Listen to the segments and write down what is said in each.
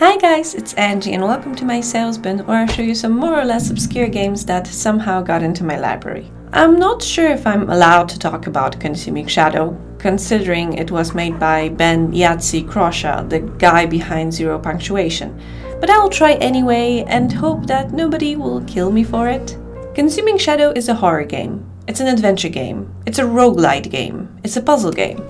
Hi guys, it's Angie and welcome to my sales bin where I show you some more or less obscure games that somehow got into my library. I'm not sure if I'm allowed to talk about Consuming Shadow, considering it was made by Ben Yahtzee Crosha, the guy behind Zero Punctuation, but I'll try anyway and hope that nobody will kill me for it. Consuming Shadow is a horror game. It's an adventure game. It's a roguelite game. It's a puzzle game.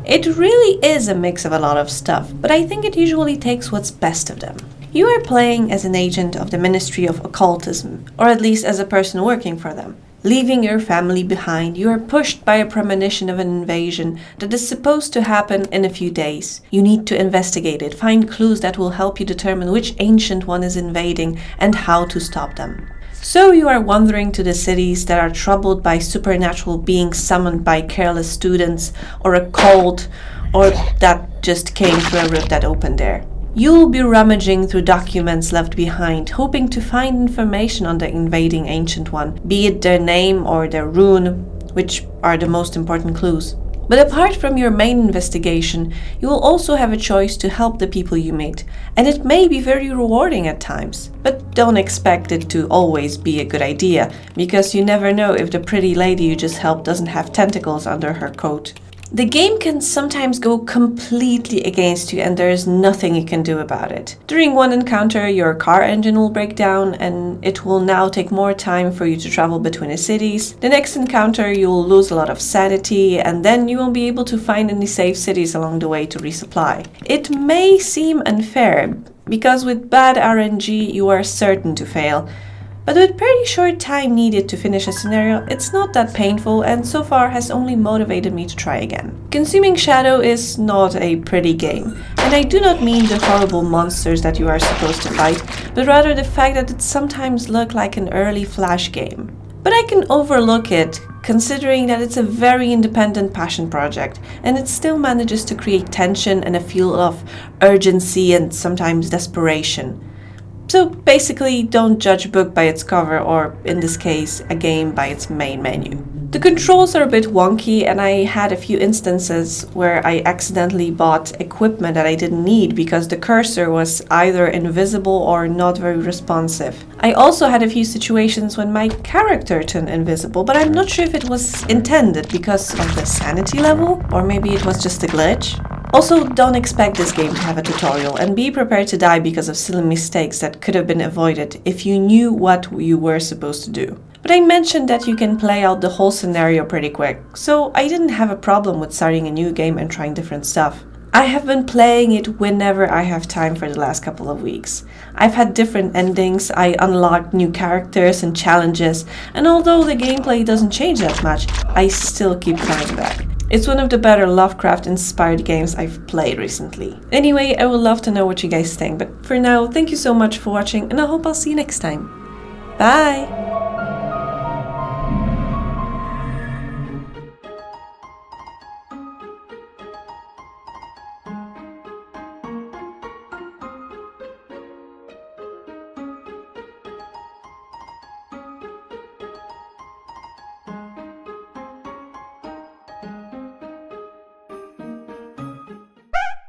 It really is a mix of a lot of stuff, but I think it usually takes what's best of them. You are playing as an agent of the Ministry of Occultism, or at least as a person working for them. Leaving your family behind, you are pushed by a premonition of an invasion that is supposed to happen in a few days. You need to investigate it, find clues that will help you determine which ancient one is invading and how to stop them. So you are wandering to the cities that are troubled by supernatural beings summoned by careless students, or a cult, or that just came through a rift that opened there. You'll be rummaging through documents left behind, hoping to find information on the invading ancient one, be it their name or their rune, which are the most important clues. But apart from your main investigation, you will also have a choice to help the people you meet, and it may be very rewarding at times. But don't expect it to always be a good idea, because you never know if the pretty lady you just helped doesn't have tentacles under her coat. The game can sometimes go completely against you and there is nothing you can do about it. During one encounter, your car engine will break down and it will now take more time for you to travel between the cities. The next encounter, you'll lose a lot of sanity and then you won't be able to find any safe cities along the way to resupply. It may seem unfair, because with bad RNG you are certain to fail. But with pretty short time needed to finish a scenario, it's not that painful and so far has only motivated me to try again. Consuming Shadow is not a pretty game, and I do not mean the horrible monsters that you are supposed to fight, but rather the fact that it sometimes looks like an early Flash game. But I can overlook it, considering that it's a very independent passion project, and it still manages to create tension and a feel of urgency and sometimes desperation. So basically, don't judge a book by its cover, or in this case, a game by its main menu. The controls are a bit wonky and I had a few instances where I accidentally bought equipment that I didn't need because the cursor was either invisible or not very responsive. I also had a few situations when my character turned invisible, but I'm not sure if it was intended because of the sanity level, or maybe it was just a glitch. Also, don't expect this game to have a tutorial and be prepared to die because of silly mistakes that could have been avoided if you knew what you were supposed to do. But I mentioned that you can play out the whole scenario pretty quick, so I didn't have a problem with starting a new game and trying different stuff. I have been playing it whenever I have time for the last couple of weeks. I've had different endings, I unlocked new characters and challenges, and although the gameplay doesn't change that much, I still keep coming back. It's one of the better Lovecraft-inspired games I've played recently. Anyway, I would love to know what you guys think, but for now, thank you so much for watching and I hope I'll see you next time. Bye!